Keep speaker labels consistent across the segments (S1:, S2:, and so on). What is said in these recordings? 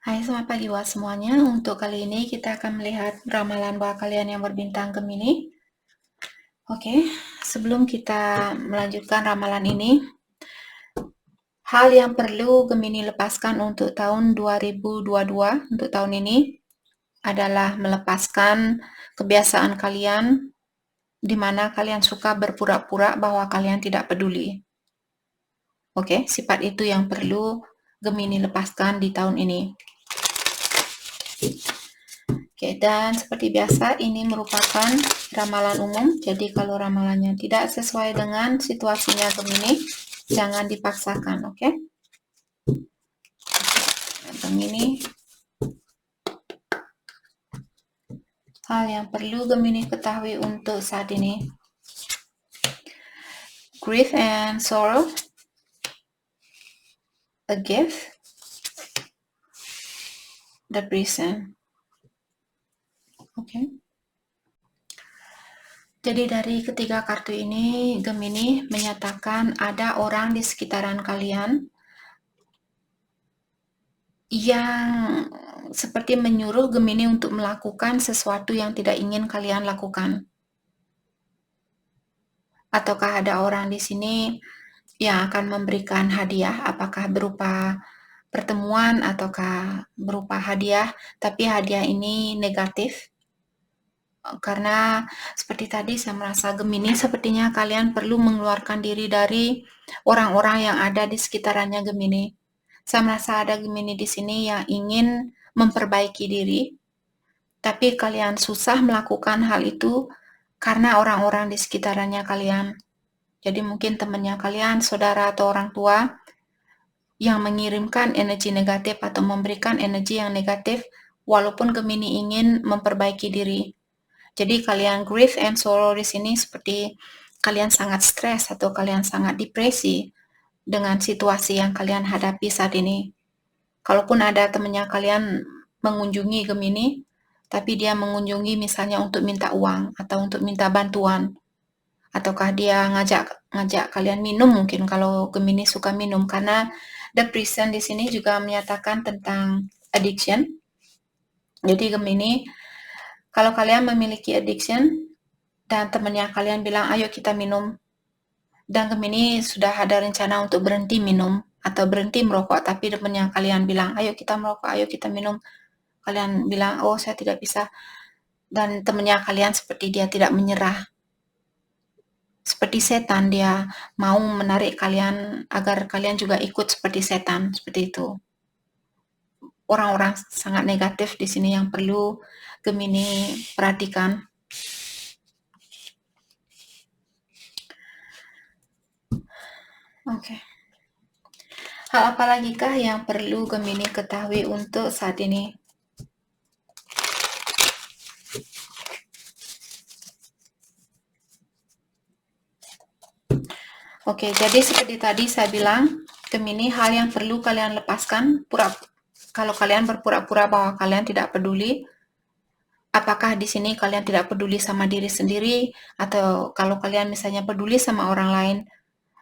S1: Hai, selamat pagi buat semuanya. Untuk kali ini kita akan melihat ramalan buat kalian yang berbintang Gemini. Oke, sebelum kita melanjutkan ramalan ini, hal yang perlu Gemini lepaskan untuk tahun 2022, untuk tahun ini, adalah melepaskan kebiasaan kalian di mana kalian suka berpura-pura bahwa kalian tidak peduli. Oke, sifat itu yang perlu Gemini lepaskan di tahun ini. Oke, dan seperti biasa ini merupakan ramalan umum. Jadi kalau ramalannya tidak sesuai dengan situasinya Gemini, jangan dipaksakan, oke? Gemini, hal yang perlu Gemini ketahui untuk saat ini. Grief and sorrow, a gift, the prison. Oke. Jadi dari ketiga kartu ini, Gemini menyatakan ada orang di sekitaran kalian yang seperti menyuruh Gemini untuk melakukan sesuatu yang tidak ingin kalian lakukan. Ataukah ada orang di sini yang akan memberikan hadiah, apakah berupa pertemuan ataukah berupa hadiah, tapi hadiah ini negatif. Karena seperti tadi saya merasa Gemini sepertinya kalian perlu mengeluarkan diri dari orang-orang yang ada di sekitarannya Gemini. Saya merasa ada Gemini di sini yang ingin memperbaiki diri, tapi kalian susah melakukan hal itu karena orang-orang di sekitarannya kalian. Jadi mungkin temannya kalian, saudara atau orang tua yang mengirimkan energi negatif atau memberikan energi yang negatif walaupun Gemini ingin memperbaiki diri. Jadi kalian grief and sorrow di sini seperti kalian sangat stres atau kalian sangat depresi dengan situasi yang kalian hadapi saat ini. Kalaupun ada temannya kalian mengunjungi Gemini, tapi dia mengunjungi misalnya untuk minta uang atau untuk minta bantuan, ataukah dia ngajak kalian minum, mungkin kalau Gemini suka minum, karena the prison di sini juga menyatakan tentang addiction. Jadi Gemini, kalau kalian memiliki addiction dan temannya kalian bilang ayo kita minum, dan Gemini sudah ada rencana untuk berhenti minum atau berhenti merokok, tapi temannya kalian bilang ayo kita merokok, ayo kita minum, kalian bilang oh saya tidak bisa, dan temannya kalian seperti dia tidak menyerah, seperti setan, dia mau menarik kalian agar kalian juga ikut seperti setan, seperti itu. Orang-orang sangat negatif di sini yang perlu Gemini perhatikan. Oke. Hal apa lagi kah yang perlu Gemini ketahui untuk saat ini? Oke, jadi seperti tadi saya bilang, Gemini, hal yang perlu kalian lepaskan, kalau kalian berpura-pura bahwa kalian tidak peduli, apakah di sini kalian tidak peduli sama diri sendiri, atau kalau kalian misalnya peduli sama orang lain,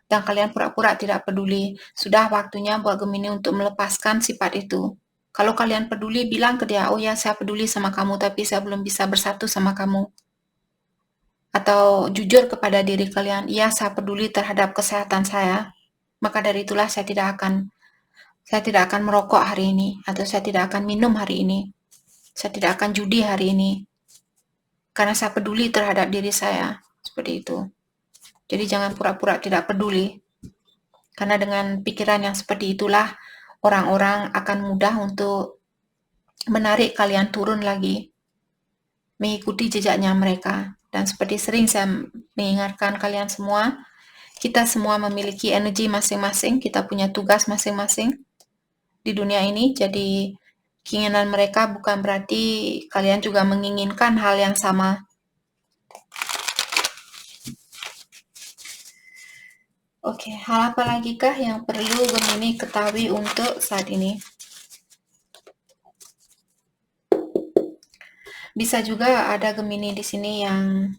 S1: dan kalian pura-pura tidak peduli, sudah waktunya buat Gemini untuk melepaskan sifat itu. Kalau kalian peduli, bilang ke dia, oh ya saya peduli sama kamu, tapi saya belum bisa bersatu sama kamu. Atau jujur kepada diri kalian, ya saya peduli terhadap kesehatan saya, maka dari itulah saya tidak akan merokok hari ini, atau saya tidak akan minum hari ini, saya tidak akan judi hari ini, karena saya peduli terhadap diri saya, seperti itu. Jadi jangan pura-pura tidak peduli, karena dengan pikiran yang seperti itulah orang-orang akan mudah untuk menarik kalian turun lagi, mengikuti jejaknya mereka. Dan seperti sering saya mengingatkan kalian semua, kita semua memiliki energi masing-masing, kita punya tugas masing-masing di dunia ini. Jadi keinginan mereka bukan berarti kalian juga menginginkan hal yang sama. Oke, hal apa lagi kah yang perlu Gemini ketahui untuk saat ini? Bisa juga ada Gemini di sini yang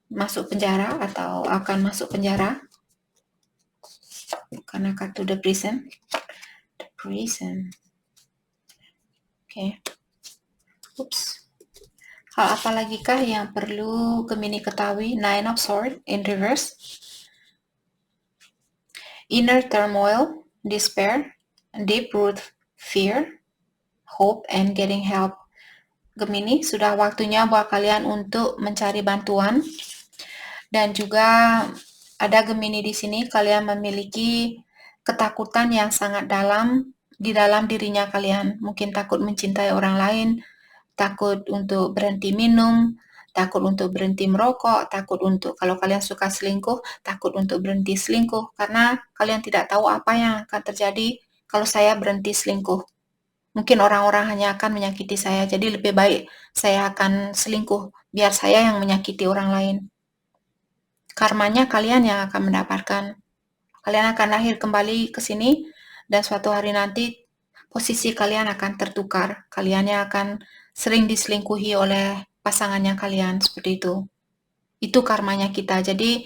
S1: masuk penjara atau akan masuk penjara karena kartu the prison. Oke. Oops. Hal apa lagi kah yang perlu Gemini ketahui? Nine of Swords in reverse. Inner turmoil, despair, deep root fear, hope, and getting help. Gemini, sudah waktunya buat kalian untuk mencari bantuan. Dan juga ada Gemini di sini, kalian memiliki ketakutan yang sangat dalam di dalam dirinya kalian. Mungkin takut mencintai orang lain, takut untuk berhenti minum, takut untuk berhenti merokok, takut untuk kalau kalian suka selingkuh, takut untuk berhenti selingkuh karena kalian tidak tahu apa yang akan terjadi kalau saya berhenti selingkuh. Mungkin orang-orang hanya akan menyakiti saya, jadi lebih baik saya akan selingkuh biar saya yang menyakiti orang lain. Karmanya kalian yang akan mendapatkan. Kalian akan lahir kembali ke sini dan suatu hari nanti posisi kalian akan tertukar. Kalian yang akan sering diselingkuhi oleh pasangannya kalian, seperti itu. Itu karmanya kita. Jadi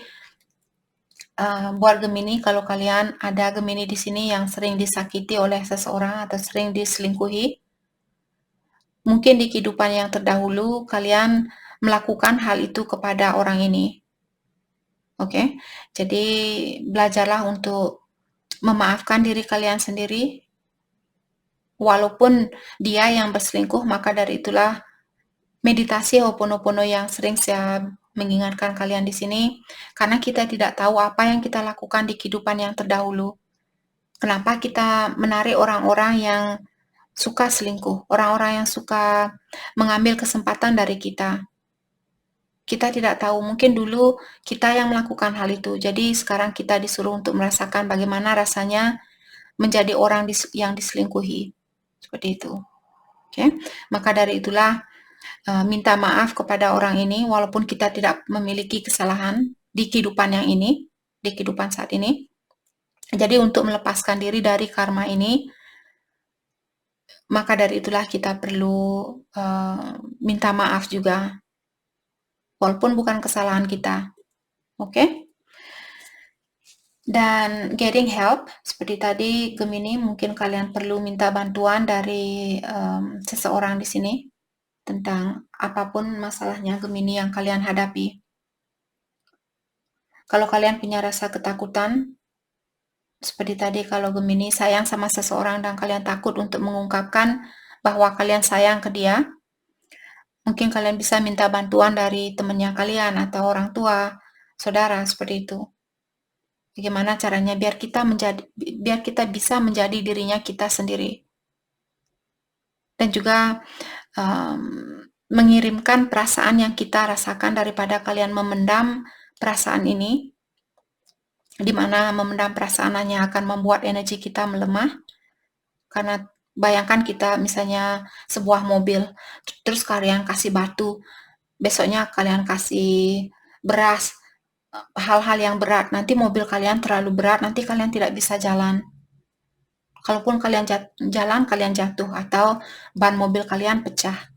S1: buat Gemini, kalau kalian ada Gemini di sini yang sering disakiti oleh seseorang atau sering diselingkuhi, mungkin di kehidupan yang terdahulu kalian melakukan hal itu kepada orang ini. Oke, jadi belajarlah untuk memaafkan diri kalian sendiri. Walaupun dia yang berselingkuh, maka dari itulah meditasi Ho'oponopono yang sering saya mengingatkan kalian di sini, karena kita tidak tahu apa yang kita lakukan di kehidupan yang terdahulu. Kenapa kita menarik orang-orang yang suka selingkuh, orang-orang yang suka mengambil kesempatan dari kita. Kita tidak tahu, mungkin dulu kita yang melakukan hal itu. Jadi sekarang kita disuruh untuk merasakan bagaimana rasanya menjadi orang yang diselingkuhi. Seperti itu. Oke. Maka dari itulah minta maaf kepada orang ini walaupun kita tidak memiliki kesalahan di kehidupan yang ini, di kehidupan saat ini. Jadi untuk melepaskan diri dari karma ini, maka dari itulah kita perlu minta maaf juga. Walaupun bukan kesalahan kita. Oke? Dan getting help, seperti tadi Gemini, mungkin kalian perlu minta bantuan dari seseorang di sini tentang apapun masalahnya Gemini yang kalian hadapi. Kalau kalian punya rasa ketakutan, seperti tadi kalau Gemini sayang sama seseorang dan kalian takut untuk mengungkapkan bahwa kalian sayang ke dia, mungkin kalian bisa minta bantuan dari temannya kalian atau orang tua, saudara, seperti itu. Bagaimana caranya biar kita bisa menjadi dirinya kita sendiri. Dan juga mengirimkan perasaan yang kita rasakan daripada kalian memendam perasaan ini, di mana memendam perasaan hanya akan membuat energi kita melemah. Karena bayangkan kita misalnya sebuah mobil, terus kalian kasih batu, besoknya kalian kasih beras, hal-hal yang berat, nanti mobil kalian terlalu berat, nanti kalian tidak bisa jalan. Kalaupun kalian jalan, kalian jatuh atau ban mobil kalian pecah.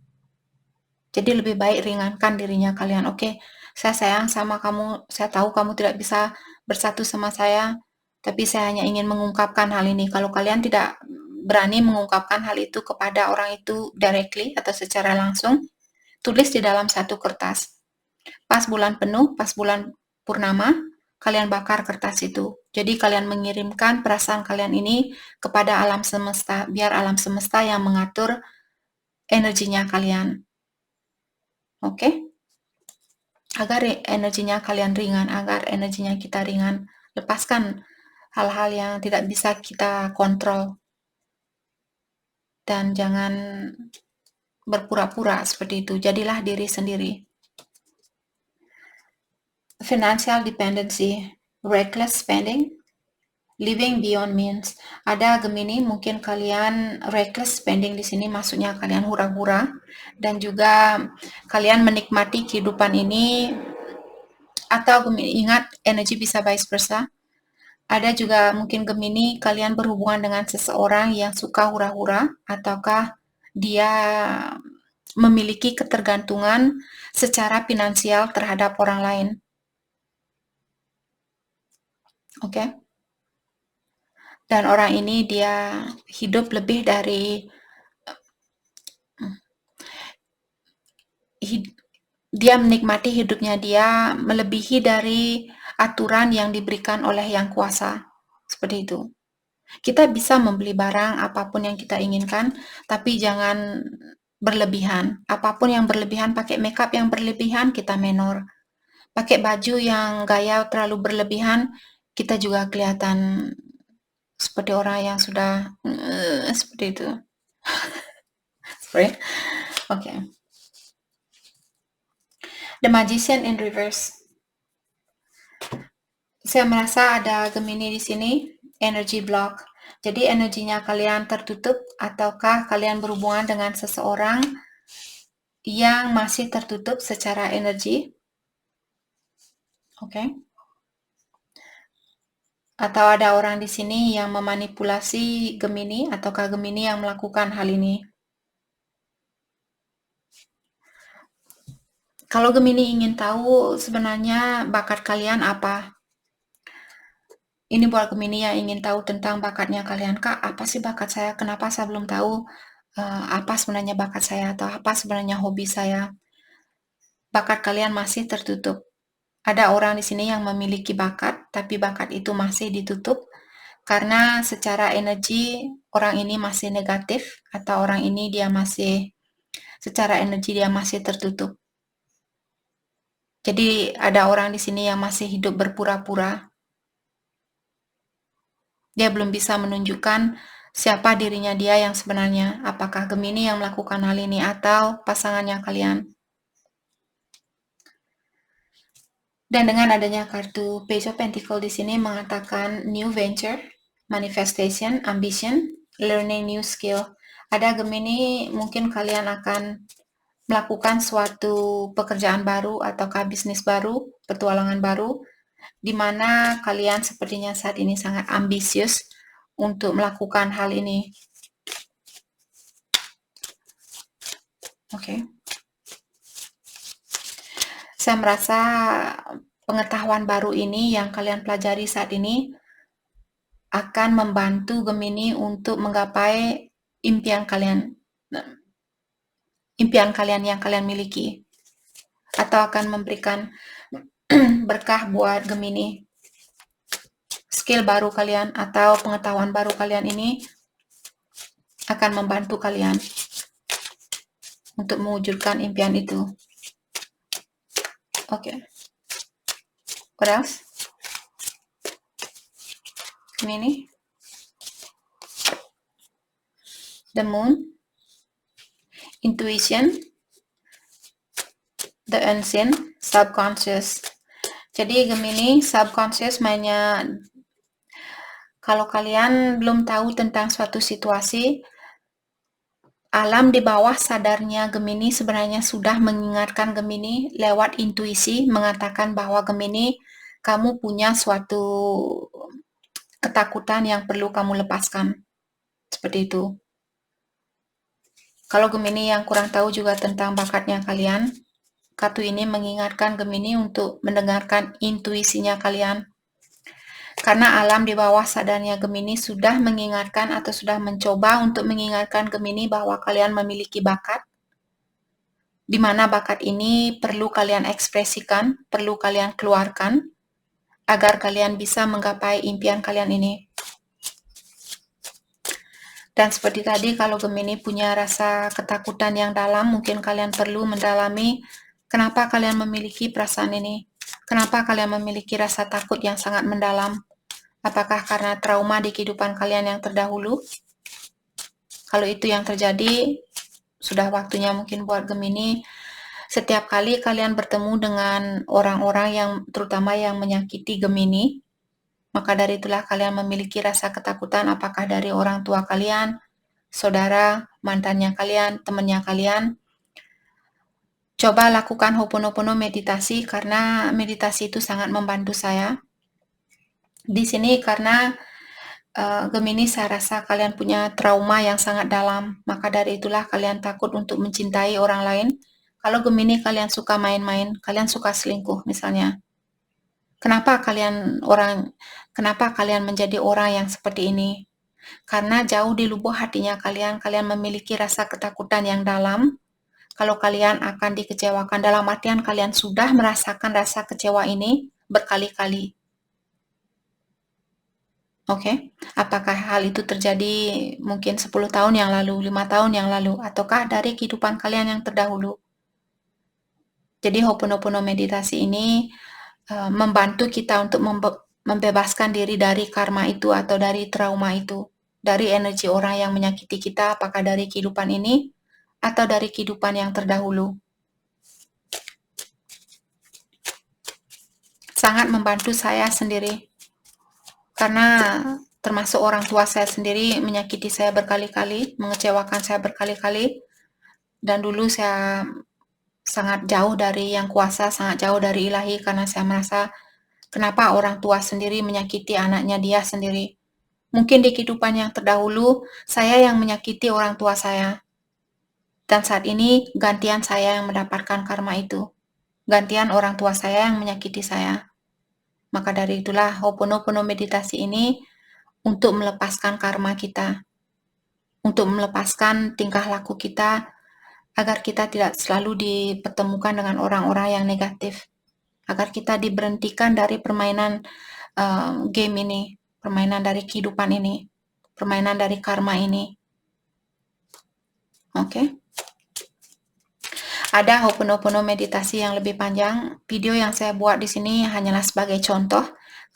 S1: Jadi lebih baik ringankan dirinya kalian. Oke, saya sayang sama kamu, saya tahu kamu tidak bisa bersatu sama saya, tapi saya hanya ingin mengungkapkan hal ini. Kalau kalian tidak berani mengungkapkan hal itu kepada orang itu directly atau secara langsung, tulis di dalam satu kertas. Pas bulan penuh, pas bulan purnama, kalian bakar kertas itu. Jadi kalian mengirimkan perasaan kalian ini kepada alam semesta, biar alam semesta yang mengatur energinya kalian. Oke? Agar energinya kalian ringan, agar energinya kita ringan. Lepaskan hal-hal yang tidak bisa kita kontrol. Dan jangan berpura-pura seperti itu. Jadilah diri sendiri. Financial dependency, reckless spending, living beyond means. Ada Gemini, mungkin kalian reckless spending di sini maksudnya kalian hura-hura dan juga kalian menikmati kehidupan ini, atau Gemini ingat energi bisa vice versa. Ada juga mungkin Gemini kalian berhubungan dengan seseorang yang suka hura-hura ataukah dia memiliki ketergantungan secara finansial terhadap orang lain. Oke. Dan orang ini dia hidup lebih dari Dia menikmati hidupnya dia melebihi dari aturan yang diberikan oleh Yang Kuasa. Seperti itu. Kita bisa membeli barang apapun yang kita inginkan, tapi jangan berlebihan. Apapun yang berlebihan, pakai makeup yang berlebihan, kita menor. Pakai baju yang gaya terlalu berlebihan, kita juga kelihatan seperti orang yang sudah seperti itu. Sorry. Okay. The Magician in Reverse. Saya merasa ada Gemini di sini, energy block. Jadi energinya kalian tertutup ataukah kalian berhubungan dengan seseorang yang masih tertutup secara energi. Oke. Atau ada orang di sini yang memanipulasi Gemini ataukah Gemini yang melakukan hal ini. Kalau Gemini ingin tahu sebenarnya bakat kalian apa? Ini buat Gemini yang ingin tahu tentang bakatnya kalian. Kak, apa sih bakat saya? Kenapa saya belum tahu apa sebenarnya bakat saya atau apa sebenarnya hobi saya? Bakat kalian masih tertutup. Ada orang di sini yang memiliki bakat, tapi bakat itu masih ditutup karena secara energi orang ini masih negatif atau orang ini dia masih secara energi dia masih tertutup. Jadi ada orang di sini yang masih hidup berpura-pura. Dia belum bisa menunjukkan siapa dirinya dia yang sebenarnya. Apakah Gemini yang melakukan hal ini atau pasangannya kalian. Dan dengan adanya kartu Page of Pentacles di sini mengatakan new venture, manifestation, ambition, learning new skill. Ada Gemini, mungkin kalian akan melakukan suatu pekerjaan baru ataukah bisnis baru, petualangan baru, di mana kalian sepertinya saat ini sangat ambisius untuk melakukan hal ini. Oke. Saya merasa pengetahuan baru ini yang kalian pelajari saat ini akan membantu Gemini untuk menggapai impian kalian yang kalian miliki, atau akan memberikan berkah buat Gemini. Skill baru kalian atau pengetahuan baru kalian ini akan membantu kalian untuk mewujudkan impian itu. Oke. What else? Gemini. The Moon. Intuition. The Unseen. Subconscious. Jadi Gemini, subconscious mainnya kalau kalian belum tahu tentang suatu situasi, alam di bawah sadarnya Gemini sebenarnya sudah mengingatkan Gemini lewat intuisi, mengatakan bahwa Gemini, kamu punya suatu ketakutan yang perlu kamu lepaskan. Seperti itu. Kalau Gemini yang kurang tahu juga tentang bakatnya kalian, kartu ini mengingatkan Gemini untuk mendengarkan intuisinya kalian. Karena alam di bawah sadarnya Gemini sudah mengingatkan atau sudah mencoba untuk mengingatkan Gemini bahwa kalian memiliki bakat, di mana bakat ini perlu kalian ekspresikan, perlu kalian keluarkan, agar kalian bisa menggapai impian kalian ini. Dan seperti tadi, kalau Gemini punya rasa ketakutan yang dalam, mungkin kalian perlu mendalami kenapa kalian memiliki perasaan ini. Kenapa kalian memiliki rasa takut yang sangat mendalam. Apakah karena trauma di kehidupan kalian yang terdahulu? Kalau itu yang terjadi, sudah waktunya mungkin buat Gemini, setiap kali kalian bertemu dengan orang-orang yang terutama yang menyakiti Gemini, maka dari itulah kalian memiliki rasa ketakutan apakah dari orang tua kalian, saudara, mantannya kalian, temannya kalian. Coba lakukan Ho'oponopono meditasi karena meditasi itu sangat membantu saya. Di sini karena Gemini saya rasa kalian punya trauma yang sangat dalam, maka dari itulah kalian takut untuk mencintai orang lain. Kalau Gemini kalian suka main-main, kalian suka selingkuh misalnya. Kenapa kalian menjadi orang yang seperti ini? Karena jauh di lubuk hatinya kalian memiliki rasa ketakutan yang dalam. kalau kalian akan dikecewakan, dalam artian kalian sudah merasakan rasa kecewa ini berkali-kali. Oke, apakah hal itu terjadi mungkin 10 tahun yang lalu, 5 tahun yang lalu, ataukah dari kehidupan kalian yang terdahulu? Jadi Ho'oponopono meditasi ini membantu kita untuk membebaskan diri dari karma itu atau dari trauma itu, dari energi orang yang menyakiti kita, apakah dari kehidupan ini atau dari kehidupan yang terdahulu. Sangat membantu saya sendiri. Karena termasuk orang tua saya sendiri menyakiti saya berkali-kali, mengecewakan saya berkali-kali, dan dulu saya sangat jauh dari yang kuasa, sangat jauh dari ilahi karena saya merasa kenapa orang tua sendiri menyakiti anaknya dia sendiri. Mungkin di kehidupan yang terdahulu, saya yang menyakiti orang tua saya. Dan saat ini gantian saya yang mendapatkan karma itu. Gantian orang tua saya yang menyakiti saya. Maka dari itulah Ho'oponopono meditasi ini untuk melepaskan karma kita, untuk melepaskan tingkah laku kita, agar kita tidak selalu dipertemukan dengan orang-orang yang negatif, agar kita diberhentikan dari permainan game ini, permainan dari kehidupan ini, permainan dari karma ini. Oke. Ada Ho'oponopono meditasi yang lebih panjang. Video yang saya buat di sini hanyalah sebagai contoh.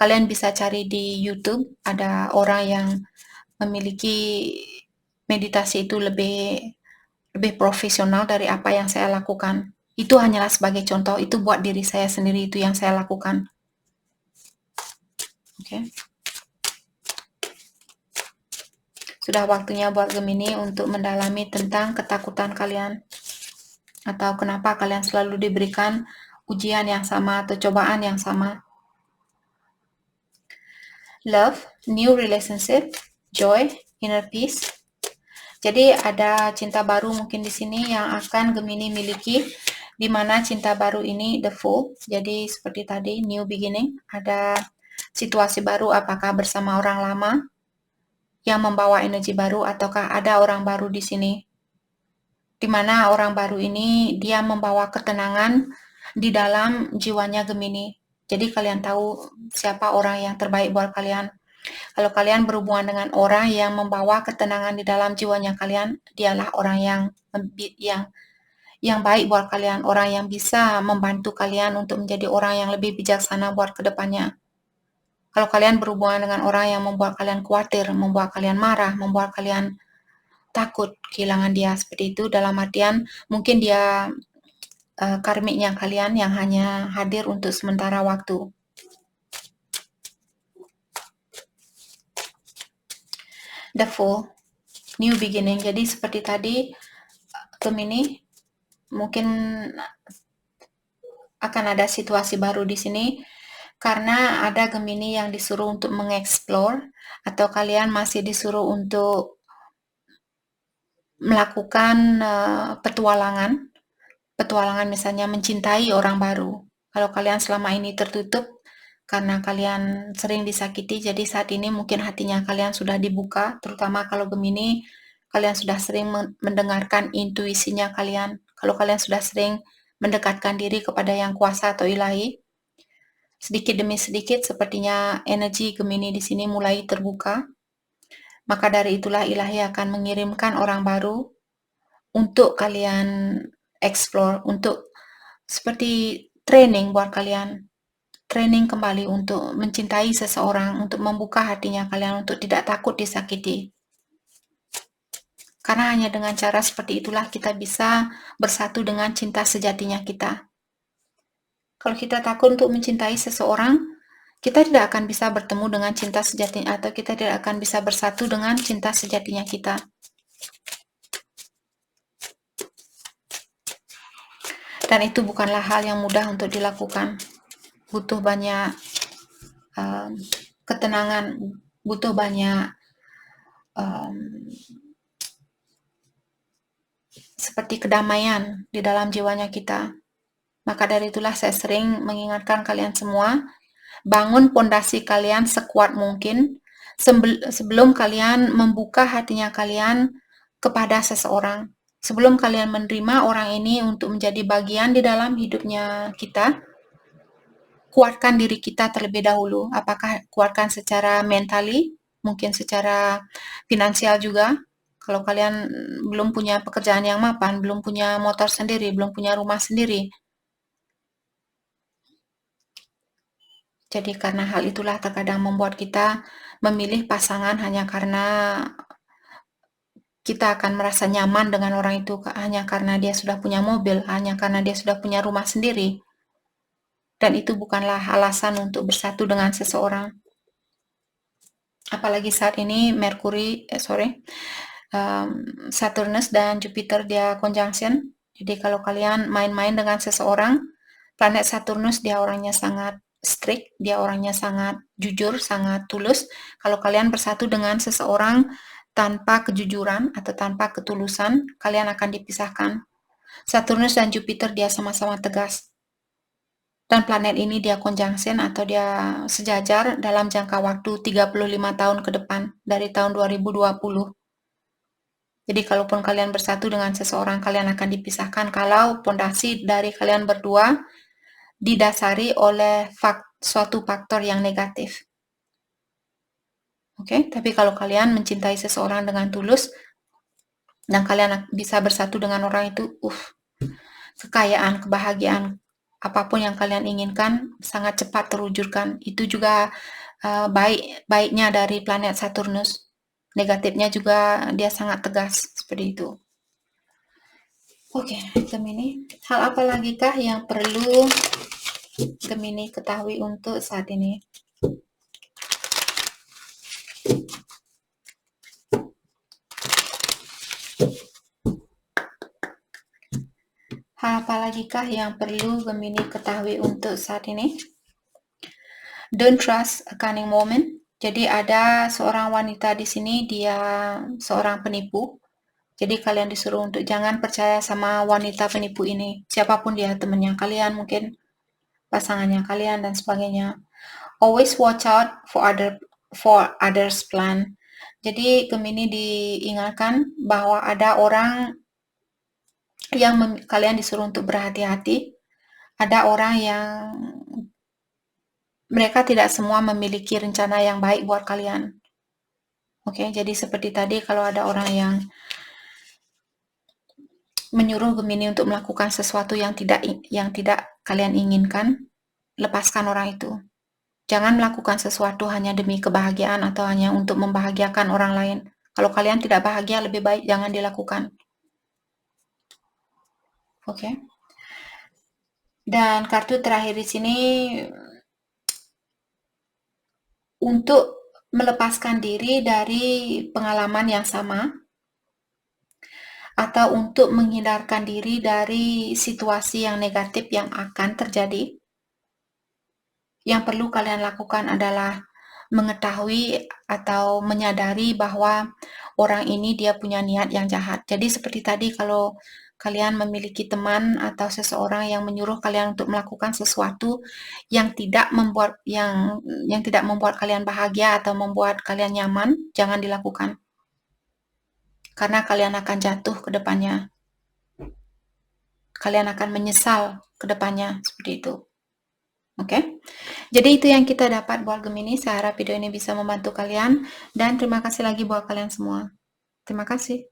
S1: Kalian bisa cari di YouTube, ada orang yang memiliki meditasi itu lebih profesional dari apa yang saya lakukan. Itu hanyalah sebagai contoh, itu buat diri saya sendiri, itu yang saya lakukan. Oke. Sudah waktunya buat Gemini untuk mendalami tentang ketakutan kalian. Atau kenapa kalian selalu diberikan ujian yang sama atau cobaan yang sama. Love, new relationship, joy, inner peace. Jadi ada cinta baru mungkin di sini yang akan Gemini miliki, di mana cinta baru ini the Fool. Jadi seperti tadi new beginning, ada situasi baru, apakah bersama orang lama yang membawa energi baru ataukah ada orang baru di sini. Di mana orang baru ini dia membawa ketenangan di dalam jiwanya Gemini. Jadi kalian tahu siapa orang yang terbaik buat kalian. Kalau kalian berhubungan dengan orang yang membawa ketenangan di dalam jiwanya kalian, dialah orang yang baik buat kalian, orang yang bisa membantu kalian untuk menjadi orang yang lebih bijaksana buat kedepannya. Kalau kalian berhubungan dengan orang yang membuat kalian khawatir, membuat kalian marah, membuat kalian takut kehilangan dia, seperti itu, dalam artian mungkin dia karmiknya kalian yang hanya hadir untuk sementara waktu. The Fool, new beginning. Jadi seperti tadi, Gemini mungkin akan ada situasi baru di sini karena ada Gemini yang disuruh untuk mengeksplor atau kalian masih disuruh untuk melakukan petualangan misalnya mencintai orang baru. Kalau kalian selama ini tertutup karena kalian sering disakiti, jadi saat ini mungkin hatinya kalian sudah dibuka, terutama kalau Gemini, kalian sudah sering mendengarkan intuisinya kalian. Kalau kalian sudah sering mendekatkan diri kepada yang kuasa atau ilahi, sedikit demi sedikit sepertinya energi Gemini di sini mulai terbuka. Maka dari itulah ilahi akan mengirimkan orang baru untuk kalian explore, untuk seperti training buat kalian. Training kembali untuk mencintai seseorang, untuk membuka hatinya kalian, untuk tidak takut disakiti. Karena hanya dengan cara seperti itulah kita bisa bersatu dengan cinta sejatinya kita. Kalau kita takut untuk mencintai seseorang, kita tidak akan bisa bertemu dengan cinta sejatinya, atau kita tidak akan bisa bersatu dengan cinta sejatinya kita. Dan itu bukanlah hal yang mudah untuk dilakukan. Butuh banyak ketenangan, butuh banyak seperti kedamaian di dalam jiwanya kita. Maka dari itulah saya sering mengingatkan kalian semua, bangun pondasi kalian sekuat mungkin sebelum kalian membuka hatinya kalian kepada seseorang. Sebelum kalian menerima orang ini untuk menjadi bagian di dalam hidupnya kita, kuatkan diri kita terlebih dahulu. Apakah kuatkan secara mentally, mungkin secara finansial juga. Kalau kalian belum punya pekerjaan yang mapan, belum punya motor sendiri, belum punya rumah sendiri. Jadi karena hal itulah terkadang membuat kita memilih pasangan hanya karena kita akan merasa nyaman dengan orang itu hanya karena dia sudah punya mobil, hanya karena dia sudah punya rumah sendiri. Dan itu bukanlah alasan untuk bersatu dengan seseorang. Apalagi saat ini Saturnus dan Jupiter dia conjunction. Jadi kalau kalian main-main dengan seseorang, planet Saturnus dia orangnya sangat strict, dia orangnya sangat jujur, sangat tulus. Kalau kalian bersatu dengan seseorang tanpa kejujuran atau tanpa ketulusan, kalian akan dipisahkan. Saturnus dan Jupiter dia sama-sama tegas. Dan planet ini dia conjunction atau dia sejajar dalam jangka waktu 35 tahun ke depan dari tahun 2020. Jadi kalaupun kalian bersatu dengan seseorang, kalian akan dipisahkan kalau pondasi dari kalian berdua didasari oleh suatu faktor yang negatif. Oke, tapi kalau kalian mencintai seseorang dengan tulus dan kalian bisa bersatu dengan orang itu, kekayaan, kebahagiaan, apapun yang kalian inginkan sangat cepat terwujudkan. Itu juga baiknya dari planet Saturnus. Negatifnya juga dia sangat tegas seperti itu. Oke, Gemini. Hal apa lagi kah yang perlu Gemini ketahui untuk saat ini? Hal apa lagi kah yang perlu Gemini ketahui untuk saat ini? Don't trust a cunning woman. Jadi ada seorang wanita di sini, dia seorang penipu. Jadi kalian disuruh untuk jangan percaya sama wanita penipu ini. Siapapun dia, temannya kalian mungkin, pasangannya kalian dan sebagainya. Always watch out for others plan. Jadi Gemini diingatkan bahwa ada orang yang kalian disuruh untuk berhati-hati. Ada orang yang mereka tidak semua memiliki rencana yang baik buat kalian. Oke, jadi seperti tadi kalau ada orang yang menyuruh Gemini untuk melakukan sesuatu yang tidak kalian inginkan, lepaskan orang itu. Jangan melakukan sesuatu hanya demi kebahagiaan atau hanya untuk membahagiakan orang lain. Kalau kalian tidak bahagia, lebih baik jangan dilakukan. Oke. Dan kartu terakhir di sini untuk melepaskan diri dari pengalaman yang sama atau untuk menghindarkan diri dari situasi yang negatif yang akan terjadi. Yang perlu kalian lakukan adalah mengetahui atau menyadari bahwa orang ini dia punya niat yang jahat. Jadi seperti tadi kalau kalian memiliki teman atau seseorang yang menyuruh kalian untuk melakukan sesuatu yang tidak membuat kalian bahagia atau membuat kalian nyaman, jangan dilakukan. Karena kalian akan jatuh ke depannya. Kalian akan menyesal ke depannya seperti itu. Oke, jadi itu yang kita dapat buat Gemini. Saya harap video ini bisa membantu kalian dan terima kasih lagi buat kalian semua. Terima kasih.